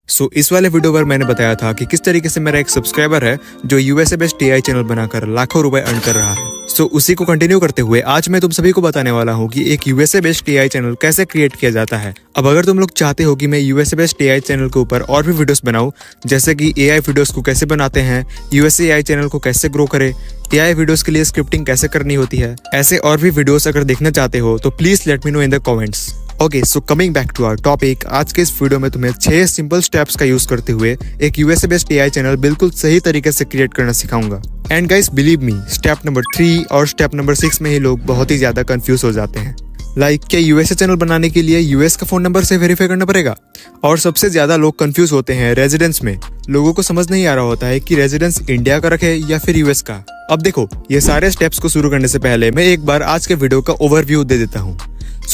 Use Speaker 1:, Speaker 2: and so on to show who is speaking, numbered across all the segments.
Speaker 1: इस वाले वीडियो पर मैंने बताया था कि किस तरीके से मेरा एक सब्सक्राइबर है जो यूएसए बेस्ड एआई चैनल बनाकर लाखों रुपए अर्न कर रहा है। उसी को कंटिन्यू करते हुए आज मैं तुम सभी को बताने वाला हूँ कि एक यूएसए बेस्ड एआई चैनल कैसे क्रिएट किया जाता है। अब अगर तुम लोग चाहते हो कि मैं यूएसए बेस्ड एआई चैनल के ऊपर और भी वीडियोस बनाऊं, जैसे कि एआई वीडियोस को कैसे बनाते हैं, यूएसए एआई चैनल को कैसे ग्रो करे, एआई वीडियोस के लिए स्क्रिप्टिंग कैसे करनी होती है, ऐसे और भी वीडियोस अगर देखना चाहते हो तो please let me know in the comments. Okay, so coming back to our topic, आज के इस वीडियो में तुम्हें 6 सिंपल स्टेप्स का यूज करते हुए एक यूएसए बेस्ड एआई चैनल बिल्कुल सही तरीके से क्रिएट करना सिखाऊंगा। And guys believe me, step number 3 और स्टेप नंबर 6 में ही लोग बहुत ही ज्यादा कंफ्यूज हो जाते हैं। क्या यूएसए चैनल बनाने के लिए यूएस का फोन नंबर से वेरीफाई करना पड़ेगा? और सबसे ज्यादा लोग कंफ्यूज होते हैं रेजिडेंस में। लोगों को समझ नहीं आ रहा होता है कि रेजिडेंस इंडिया का रखे या फिर यूएस का। अब देखो, ये सारे स्टेप्स को शुरू करने से पहले मैं एक बार आज के वीडियो का ओवरव्यू दे देता हूँ।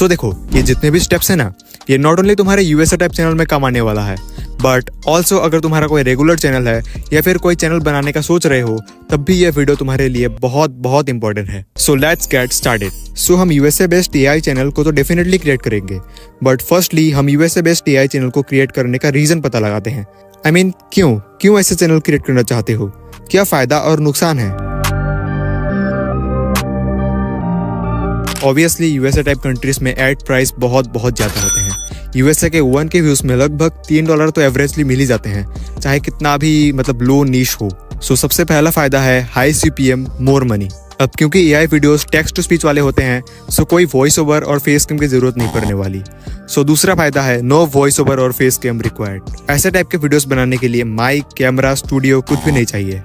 Speaker 1: देखो, ये जितने भी स्टेप्स है ना, ये नॉट ओनली तुम्हारे यूएसए टाइप चैनल में काम आने वाला है, बट ऑल्सो अगर तुम्हारा कोई रेगुलर चैनल है या फिर कोई चैनल बनाने का सोच रहे हो, तब भी ये वीडियो तुम्हारे लिए बहुत बहुत इंपॉर्टेंट है। Let's get started. हम यूएसए बेस्ड एआई चैनल को तो डेफिनेटली क्रिएट करेंगे, बट फर्स्टली हम यूएसए बेस्ड एआई चैनल को क्रिएट करने का रीजन पता लगाते हैं। क्यों ऐसे चैनल क्रिएट करना चाहते हो, क्या फायदा और नुकसान है। ऑब्वियसली यूएसए टाइप कंट्रीज में एड प्राइस बहुत ज्यादा होते हैं। यूएसए के 1K व्यूज में लगभग $3 तो एवरेजली मिल ही जाते हैं, चाहे कितना भी लो नीश हो। सबसे पहला फायदा है हाई CPM मोर मनी। अब क्योंकि AI videos text to speech वाले होते हैं, कोई वॉइस ओवर और फेस कैम की जरूरत नहीं पड़ने वाली। दूसरा फायदा है नो वॉइस ओवर और फेस कैम रिक्वायर्ड। ऐसे टाइप के वीडियोस बनाने के लिए माइक, कैमरा, स्टूडियो कुछ भी नहीं चाहिए।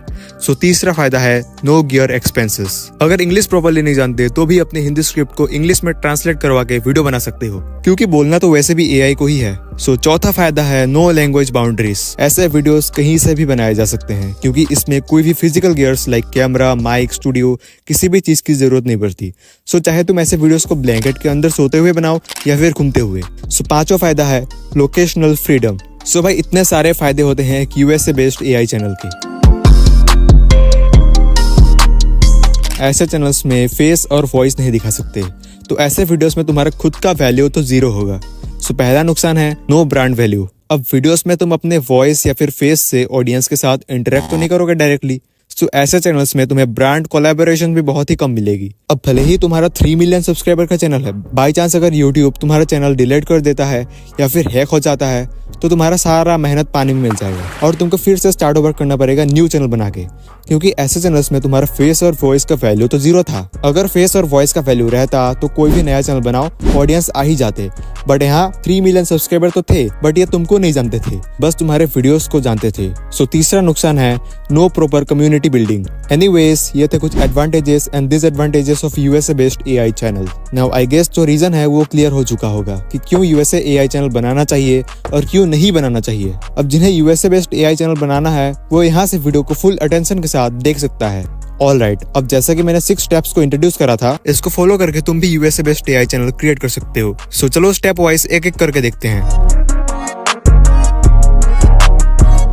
Speaker 1: तीसरा फायदा है नो गियर एक्सपेंसेस। अगर इंग्लिश प्रॉपर्ली नहीं जानते तो भी अपने हिंदी स्क्रिप्ट को इंग्लिश में ट्रांसलेट करवा के वीडियो बना सकते हो, क्योंकि बोलना तो वैसे भी एआई को ही है। चौथा फायदा है नो लैंग्वेज बाउंड्रीज। ऐसे वीडियोस कहीं से भी बनाए जा सकते हैं, क्योंकि इसमें कोई भी physical gears like camera, mic, studio किसी भी चीज की जरूरत नहीं पड़ती। चाहे तुम ऐसे वीडियोस को ब्लैंकेट के अंदर सोते हुए बनाओ या फिर घूमते हुए। पांचवा फायदा है लोकेशनल फ्रीडम। भाई इतने सारे फायदे होते हैं एक यूएसए बेस्ड एआई चैनल के। ऐसे चैनल्स में फेस और वॉइस नहीं दिखा सकते, तो ऐसे वीडियोस में तुम्हारा खुद का वैल्यू तो जीरो होगा। पहला नुकसान है नो ब्रांड वैल्यू। अब वीडियोस में तुम अपने वॉइस या फिर फेस से ऑडियंस के साथ इंटरेक्ट तो नहीं करोगे डायरेक्टली। ऐसे चैनल्स में तुम्हें ब्रांड कोलैबोरेशन भी बहुत ही कम मिलेगी। अब भले ही तुम्हारा 3 मिलियन सब्सक्राइबर का चैनल है, बाई चांस अगर यूट्यूब तुम्हारा चैनल डिलीट कर देता है या फिर हैक हो जाता है, तो तुम्हारा सारा मेहनत पानी में मिल जाएगा और तुमको फिर से स्टार्ट ओवर करना पड़ेगा न्यू चैनल बना के, क्योंकि ऐसे चैनल्स में तुम्हारा फेस और वॉइस का वैल्यू तो जीरो था। अगर फेस और वॉइस का वैल्यू रहता तो कोई भी नया चैनल बनाओ, ऑडियंस आ ही जाते। बट यहाँ 3 मिलियन सब्सक्राइबर तो थे, बट ये तुमको नहीं जानते थे, बस तुम्हारे वीडियोस को जानते थे। तीसरा नुकसान है no proper community building. Anyways, ये थे कुछ advantages and disadvantages of USA based AI channel. Now I guess जो रीजन है वो क्लियर हो चुका होगा कि क्यों यूएसए एआई चैनल बनाना चाहिए और क्यों नहीं बनाना चाहिए। अब जिन्हें यूएसए बेस्ड एआई चैनल बनाना है वो यहाँ से वीडियो को फुल अटेंशन के साथ देख सकता है। ऑलराइट, अब जैसा कि मैंने 6 स्टेप्स को इंट्रोड्यूस करा था, इसको फॉलो करके तुम भी USA based AI channel create कर सकते हो। चलो स्टेप वाइज एक एक करके देखते हैं।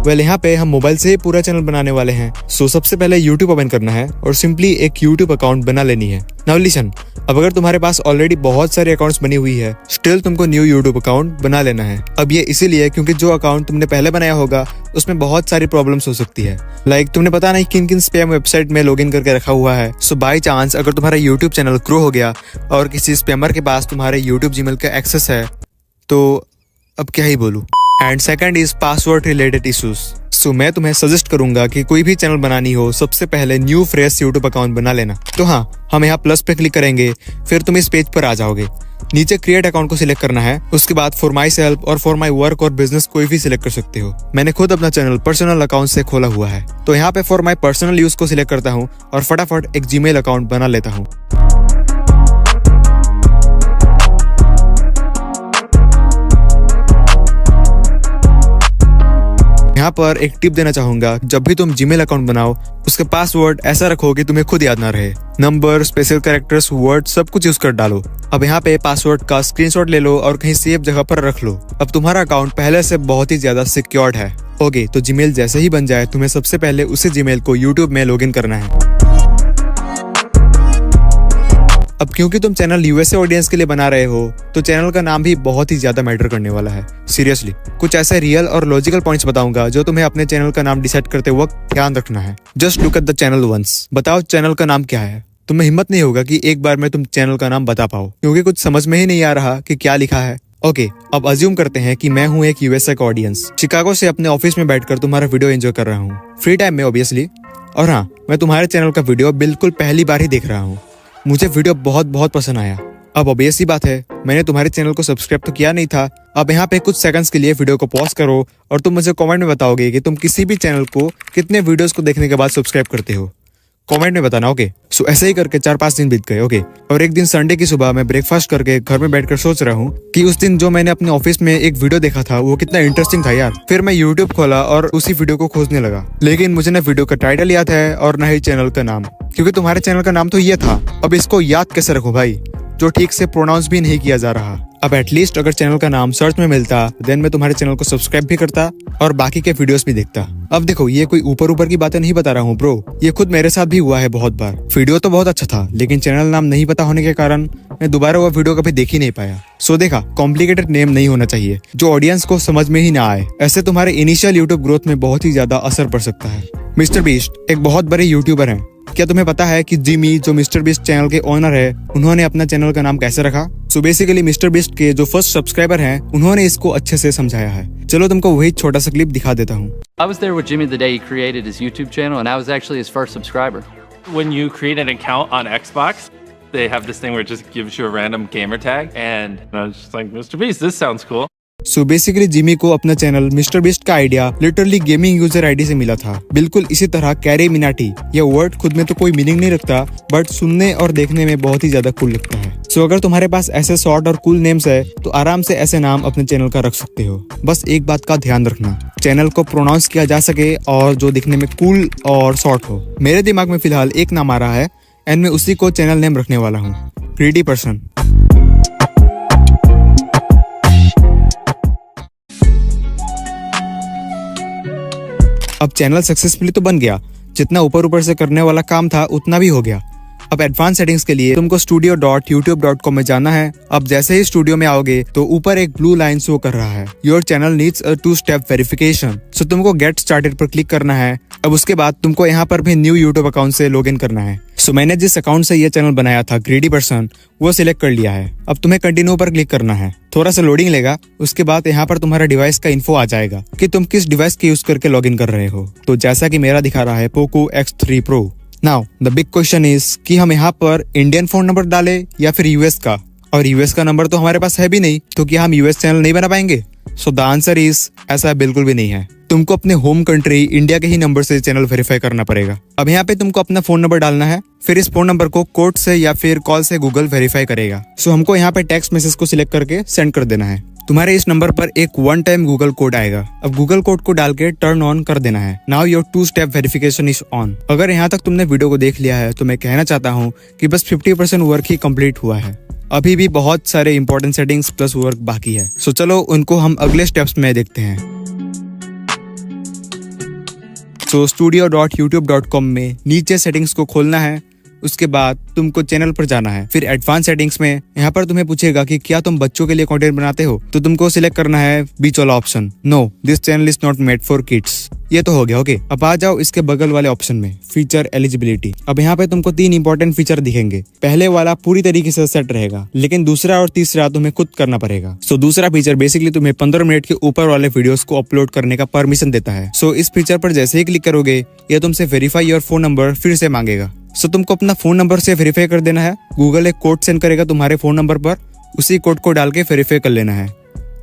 Speaker 1: यहाँ पे हम मोबाइल से ही पूरा चैनल बनाने वाले हैं। सबसे पहले YouTube ओपन करना है और सिंपली एक YouTube अकाउंट बना लेनी है। नाउ लिसन, अब अगर तुम्हारे पास ऑलरेडी बहुत सारे अकाउंट्स बनी हुई है, स्टिल तुमको न्यू YouTube अकाउंट बना लेना है। अब ये इसीलिए क्योंकि जो अकाउंट तुमने पहले बनाया होगा उसमें बहुत सारी प्रॉब्लम्स हो सकती है। तुमने पता नहीं किन किन स्पैम वेबसाइट में लॉगिन करके रखा हुआ है। बाई चांस अगर तुम्हारा YouTube चैनल ग्रो हो गया और किसी स्पैमर के पास तुम्हारे YouTube जीमेल का एक्सेस है, तो अब क्या ही बोलूं। And second is password related issues. मैं तुम्हें सजेस्ट करूंगा कि कोई भी चैनल बनानी हो, सबसे पहले न्यू फ्रेश यूट्यूब अकाउंट बना लेना। हम यहाँ प्लस पे क्लिक करेंगे, फिर तुम इस पेज पर आ जाओगे। नीचे क्रिएट अकाउंट को सिलेक्ट करना है, उसके बाद फॉर माई सेल्फ और फॉर माई वर्क और बिजनेस कोई भी सिलेक्ट कर सकते हो। मैंने खुद अपना चैनल पर्सनल अकाउंट से खोला हुआ है, तो यहाँ पे फॉर माई पर्सनल यूज को सिलेक्ट करता हूँ और फटाफट एक जीमेल अकाउंट बना लेता हूँ। यहाँ पर एक टिप देना चाहूंगा, जब भी तुम जीमेल अकाउंट बनाओ उसके पासवर्ड ऐसा रखो कि तुम्हें खुद याद ना रहे। नंबर, स्पेशल कैरेक्टर्स, वर्ड सब कुछ यूज कर डालो। अब यहाँ पे पासवर्ड का स्क्रीनशॉट ले लो और कहीं सेफ जगह पर रख लो। अब तुम्हारा अकाउंट पहले से बहुत ही ज्यादा सिक्योर्ड है। ओके, तो जीमेल जैसे ही बन जाए तुम्हें सबसे पहले उसी जीमेल को यूट्यूब में लॉगिन करना है। अब क्योंकि तुम चैनल यूएसए ऑडियंस के लिए बना रहे हो तो चैनल का नाम भी बहुत ही ज्यादा मैटर करने वाला है। सीरियसली कुछ ऐसे रियल और लॉजिकल पॉइंट्स बताऊंगा जो तुम्हें अपने चैनल का नाम डिसाइड करते वक्त ध्यान रखना है। Just look at the channel once. बताओ चैनल का नाम क्या है। तुम्हें हिम्मत नहीं होगा कि एक बार में तुम चैनल का नाम बता पाओ क्योंकि कुछ समझ में ही नहीं आ रहा कि क्या लिखा है। ओके, अब अज्यूम करते हैं कि मैं हूँ एक यूएसए का ऑडियंस, शिकागो से अपने ऑफिस में बैठकर तुम्हारा वीडियो एंजॉय कर रहा हूँ, फ्री टाइम में ऑब्वियसली। और हाँ, मैं तुम्हारे चैनल का वीडियो बिल्कुल पहली बार ही देख रहा हूँ। मुझे वीडियो बहुत बहुत पसंद आया। अब ऑब्वियस सी बात है, मैंने तुम्हारे चैनल को सब्सक्राइब तो किया नहीं था। अब यहाँ पे कुछ सेकंड्स के लिए वीडियो को पॉज करो और तुम मुझे कमेंट में बताओगे कि तुम किसी भी चैनल को कितने वीडियोस को देखने के बाद सब्सक्राइब करते हो। कमेंट में बताना। ओके, सो ऐसे ही करके 4-5 दिन बीत गए। ओके, और एक दिन संडे की सुबह मैं ब्रेकफास्ट करके घर में बैठकर सोच रहा हूँ कि उस दिन जो मैंने अपने ऑफिस में एक वीडियो देखा था वो कितना इंटरेस्टिंग था यार। फिर मैं यूट्यूब खोला और उसी वीडियो को खोजने लगा, लेकिन मुझे ना वीडियो का टाइटल याद है और ना ही चैनल का नाम, क्योंकि तुम्हारे चैनल का नाम तो ये था। अब इसको याद कैसे रखूं भाई, जो ठीक से प्रोनाउंस भी नहीं किया जा रहा। अब एटलीस्ट अगर चैनल का नाम सर्च में मिलता देन मैं तुम्हारे चैनल को सब्सक्राइब भी करता और बाकी के वीडियोस भी देखता। अब देखो, ये कोई ऊपर की बातें नहीं बता रहा हूँ ब्रो, ये खुद मेरे साथ भी हुआ है बहुत बार। वीडियो तो बहुत अच्छा था लेकिन चैनल नाम नहीं पता होने के कारण मैं दोबारा वो वीडियो कभी देख ही नहीं पाया। सो देखा, कॉम्प्लिकेटेड नेम नहीं होना चाहिए जो ऑडियंस को समझ में ही ना आए। ऐसे तुम्हारे इनिशियल यूट्यूब ग्रोथ में बहुत ही ज्यादा असर पड़ सकता है। मिस्टर बीस्ट एक बहुत बड़े यूट्यूबर हैं। क्या तुम्हें पता है कि जिमी, जो मिस्टर बीस्ट चैनल के ओनर है, उन्होंने अपना चैनल का नाम कैसे रखा? सो बेसिकली मिस्टर बीस्ट के जो फर्स्ट सब्सक्राइबर हैं, उन्होंने इसको अच्छे से समझाया है। चलो तुमको वही छोटा सा क्लिप दिखा देता हूँ।
Speaker 2: I was there with Jimmy the day he created his YouTube channel, and I was actually his first subscriber.
Speaker 3: When you create an account on Xbox, they have this thing where it just gives you a random gamer tag, and I was just like, Mr. Beast, this sounds cool.
Speaker 1: So basically Jimmy को अपना channel mister beast का idea literally gaming user ID से मिला था। बिल्कुल इसी तरह carry Minati, ये वर्ड खुद में तो कोई मीनिंग नहीं रखता बट सुनने और देखने में बहुत ही ज्यादा कूल लगता है। सो अगर तुम्हारे पास ऐसे शॉर्ट और कूल नेम्स है तो आराम से ऐसे नाम अपने चैनल का रख सकते हो। बस एक बात का ध्यान रखना, चैनल को प्रोनाउंस किया जा सके और जो दिखने में कूल और शॉर्ट हो। मेरे दिमाग में फिलहाल एक नाम आ रहा है एंड मैं उसी को चैनल नेम रखने वाला हूँ, ग्रीडी पर्सन। अब चैनल सक्सेसफुली तो बन गया, जितना ऊपर से करने वाला काम था उतना भी हो गया। अब एडवांस सेटिंग्स के लिए तुमको studio.youtube.com में जाना है। अब जैसे ही स्टूडियो में आओगे तो ऊपर एक ब्लू लाइन शो कर रहा है, your channel needs a 2-step verification. So तुमको गेट स्टार्टेड पर क्लिक करना है। अब उसके बाद तुमको यहाँ पर भी न्यू यूट्यूब अकाउंट से लॉग इन करना है। सो मैंने जिस अकाउंट से ये चैनल बनाया था, ग्रीडी पर्सन, वो सिलेक्ट कर लिया है। अब तुम्हें कंटिन्यू पर क्लिक करना है। थोड़ा सा लोडिंग लेगा, उसके बाद यहाँ पर तुम्हारा डिवाइस का इन्फो आ जाएगा कि तुम किस डिवाइस के यूज करके लॉग इन कर रहे हो। तो जैसा कि मेरा दिखा रहा है Poco X3 Pro। Now the big question is कि हम यहाँ पर इंडियन फोन नंबर डालें या फिर यूएस का, और यूएस का नंबर तो हमारे पास है भी नहीं, तो क्या हम यूएस चैनल नहीं बना पाएंगे? सो द आंसर इज ऐसा बिल्कुल भी नहीं है। तुमको अपने होम कंट्री इंडिया के ही नंबर से चैनल वेरीफाई करना पड़ेगा। अब यहाँ पे तुमको अपना फोन नंबर डालना है, फिर इस फोन नंबर को कोड से या फिर कॉल से गूगल वेरीफाई करेगा। सो हमको यहाँ पे टेक्स्ट मैसेज को सिलेक्ट करके सेंड कर देना है। तुम्हारे इस नंबर पर एक 1 टाइम गूगल कोड आएगा। अब गूगल कोड को डाल के टर्न ऑन कर देना है। Now your 2-step verification is on. अगर यहाँ तक तुमने वीडियो को देख लिया है तो मैं कहना चाहता हूँ कि बस 50% वर्क ही कंप्लीट हुआ है। अभी भी बहुत सारे इंपॉर्टेंट सेटिंग्स प्लस वर्क बाकी है। सो चलो उनको हम अगले स्टेप्स में देखते हैं। सो studio.youtube.com में नीचे सेटिंग्स को खोलना है। उसके बाद तुमको चैनल पर जाना है, फिर एडवांस सेटिंग्स में यहाँ पर तुम्हें पूछेगा कि क्या तुम बच्चों के लिए कंटेंट बनाते हो, तो तुमको सिलेक्ट करना है बीच वाला option, no this channel is not made for kids. ये तो हो गया। ओके, अब आ जाओ इसके बगल वाले ऑप्शन में, फीचर एलिजिबिलिटी। अब यहाँ पे तुमको 3 इंपॉर्टेंट फीचर दिखेंगे। पहले वाला पूरी तरीके से सेट रहेगा, लेकिन दूसरा और तीसरा तुम्हें खुद करना पड़ेगा। सो दूसरा फीचर बेसिकली तुम्हें 15 मिनट के ऊपर वाले वीडियोस को अपलोड करने का परमिशन देता है। सो इस फीचर पर जैसे ही क्लिक करोगे ये तुमसे वेरीफाई योर फोन नंबर फिर से मांगेगा। सो तुमको अपना फोन नंबर से वेरीफाई कर देना है। गूगल एक कोड सेंड करेगा तुम्हारे फोन नंबर पर, उसी कोड को डाल के वेरीफाई कर लेना है।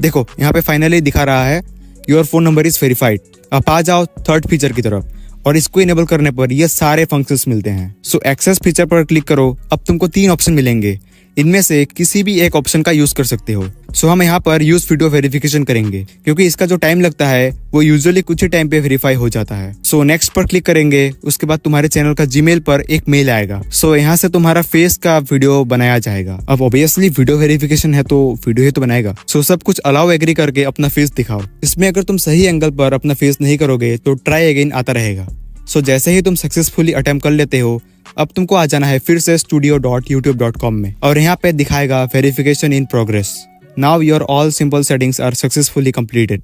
Speaker 1: देखो यहाँ पे फाइनली दिखा रहा है your phone number is verified. अब आ जाओ थर्ड फीचर की तरफ, और इसको इनेबल करने पर ये सारे फंक्शंस मिलते हैं। सो एक्सेस फीचर पर क्लिक करो। अब तुमको 3 ऑप्शन मिलेंगे, इनमें से किसी भी एक ऑप्शन का यूज कर सकते हो। सो हम यहाँ पर यूज वीडियो वेरिफिकेशन करेंगे, क्योंकि इसका जो टाइम लगता है वो यूजुअली कुछ ही टाइम पे वेरीफाई हो जाता है। सो नेक्स्ट पर क्लिक करेंगे। उसके बाद तुम्हारे चैनल का जीमेल पर एक मेल आएगा। सो यहाँ से तुम्हारा फेस का वीडियो बनाया जाएगा। अब ऑब्वियसली वीडियो वेरिफिकेशन है तो वीडियो ही तो बनाएगा। सो सब कुछ अलाउ एग्री करके अपना फेस दिखाओ। इसमें अगर तुम सही एंगल पर अपना फेस नहीं करोगे तो ट्राई अगेन आता रहेगा। सो जैसे ही तुम सक्सेसफुली अटेम्प्ट कर लेते हो अब तुमको आ जाना है फिर से studio.youtube.com में और यहाँ पे दिखाएगा verification in progress. Now your all simple settings are successfully completed.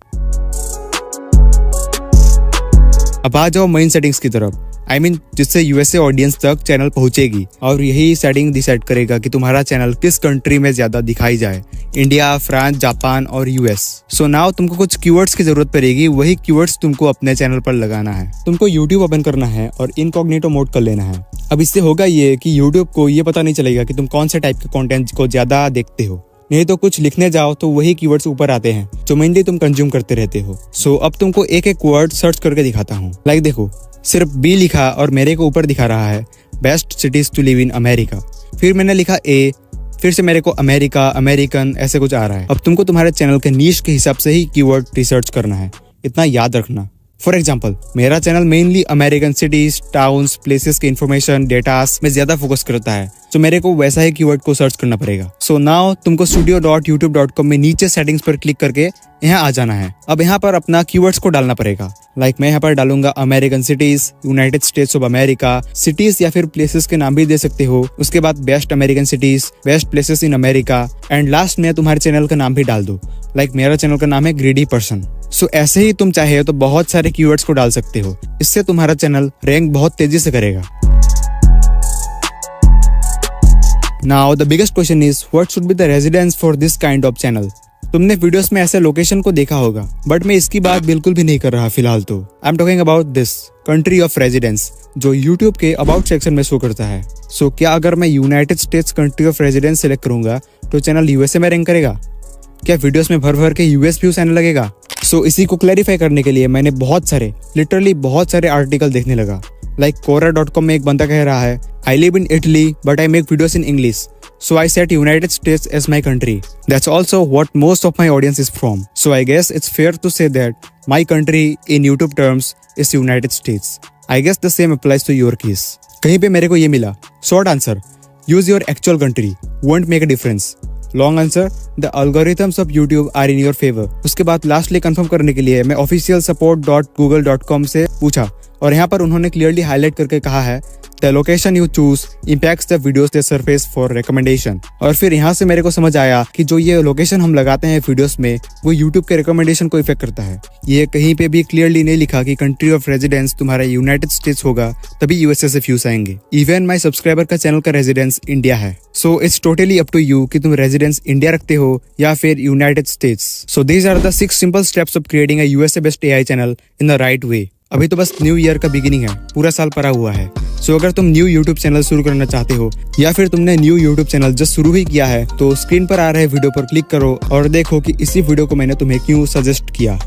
Speaker 1: अब आ जाओ मेन सेटिंग्स की तरफ, जिससे यूएसए ऑडियंस तक चैनल पहुंचेगी और यही सेटिंग डिसाइड करेगा कि तुम्हारा चैनल किस कंट्री में ज्यादा दिखाई जाए, इंडिया, फ्रांस, जापान और यूएस। सो नाउ तुमको कुछ कीवर्ड्स की जरूरत पड़ेगी, वही कीवर्ड्स तुमको अपने चैनल पर लगाना है। तुमको यूट्यूब ओपन करना है और इनकॉग्निटो मोड कर लेना है। अब इससे होगा ये कि यूट्यूब को ये पता नहीं चलेगा कि तुम कौन से टाइप के कंटेंट को ज्यादा देखते हो। नहीं तो कुछ लिखने जाओ तो वही कीवर्ड्स ऊपर आते हैं जो मेनली तुम कंज्यूम करते रहते हो। सो अब तुमको एक एक वर्ड सर्च करके दिखाता हूँ। लाइक देखो, सिर्फ बी लिखा और मेरे को ऊपर दिखा रहा है best cities to live in America. फिर मैंने लिखा ए, फिर से मेरे को अमेरिका, अमेरिकन ऐसे कुछ आ रहा है। अब तुमको तुम्हारे चैनल के नीश के हिसाब से ही कीवर्ड रिसर्च करना है, इतना याद रखना। फॉर एग्जाम्पल, मेरा channel mainly American cities, towns, places के इन्फॉर्मेशन, डेटास में ज्यादा फोकस करता है, तो मेरे को वैसा ही कीवर्ड को सर्च करना पड़ेगा। सो नाउ तुमको studio.youtube.com में नीचे सेटिंग्स पर क्लिक करके यहाँ आ जाना है। अब यहाँ पर अपना कीवर्ड्स को डालना पड़ेगा। लाइक मैं यहाँ पर डालूंगा American cities, United states of America, cities या फिर प्लेसेस के नाम भी दे सकते हो। उसके बाद best American cities, best places in America and last में तुम्हारे चैनल का नाम भी डाल दो। लाइक मेरा चैनल का नाम है ग्रीडी पर्सन। सो ऐसे ही तुम चाहे तो बहुत सारे कीवर्ड्स को डाल सकते हो, इससे तुम्हारा चैनल रैंक बहुत तेजी से करेगा। Now the biggest question is what should be the residence for this kind of channel? तुमने वीडियोस में ऐसे लोकेशन को देखा होगा, बट मैं इसकी बात बिल्कुल भी नहीं कर रहा फिलहाल। तो I am talking about this country of residence जो यूट्यूब के अबाउट सेक्शन में शो करता है। सो क्या अगर मैं United states country of residence select करूंगा तो चैनल यूएसए में रैंक करेगा? क्या वीडियोस में भर भर के यूएस व्यूज आने लगेगा? सो इसी को क्लैरिफाई करने के लिए मैंने लिटरली बहुत सारे आर्टिकल देखने लगा। लाइक Quora.com में एक बंदा कह रहा है, I live in Italy but I make videos in English. So I set United States as my country. That's also what most of my audience is from. So I guess it's fair to say that my country in YouTube terms is United States. I guess the same applies to your case. कहीं पे मेरे को ये मिला, short answer, use your actual country, won't make a difference. Long answer, the algorithms of YouTube are in your favor. उसके बाद lastly confirm करने के लिए मैं ऑफिशियल support.google.com से पूछा और यहाँ पर उन्होंने क्लियरली हाईलाइट करके कहा है the location you choose impacts the videos they surface for recommendation. और फिर यहाँ से मेरे को समझ आया कि जो ये लोकेशन हम लगाते हैं वीडियोस में वो यूट्यूब के रिकमेंडेशन को इफेक्ट करता है। ये कहीं पे भी क्लियरली नहीं लिखा कि कंट्री ऑफ रेजिडेंस तुम्हारा यूनाइटेड स्टेट्स होगा तभी यूएसए से व्यूज आएंगे। इवन माई सब्सक्राइबर का चैनल का रेजिडेंस इंडिया है। So it's totally up to you कि तुम रेजिडेंस इंडिया रखते हो या फिर United States. So these are the 6 simple steps of creating a USA based AI channel in the right way. अभी तो बस न्यू ईयर का बिगिनिंग है, पूरा साल पड़ा हुआ है। सो अगर तुम न्यू यूट्यूब चैनल शुरू करना चाहते हो या फिर तुमने न्यू यूट्यूब चैनल जस्ट शुरू ही किया है तो स्क्रीन पर आ रहे वीडियो पर क्लिक करो और देखो कि इसी वीडियो को मैंने तुम्हें क्यों सजेस्ट किया।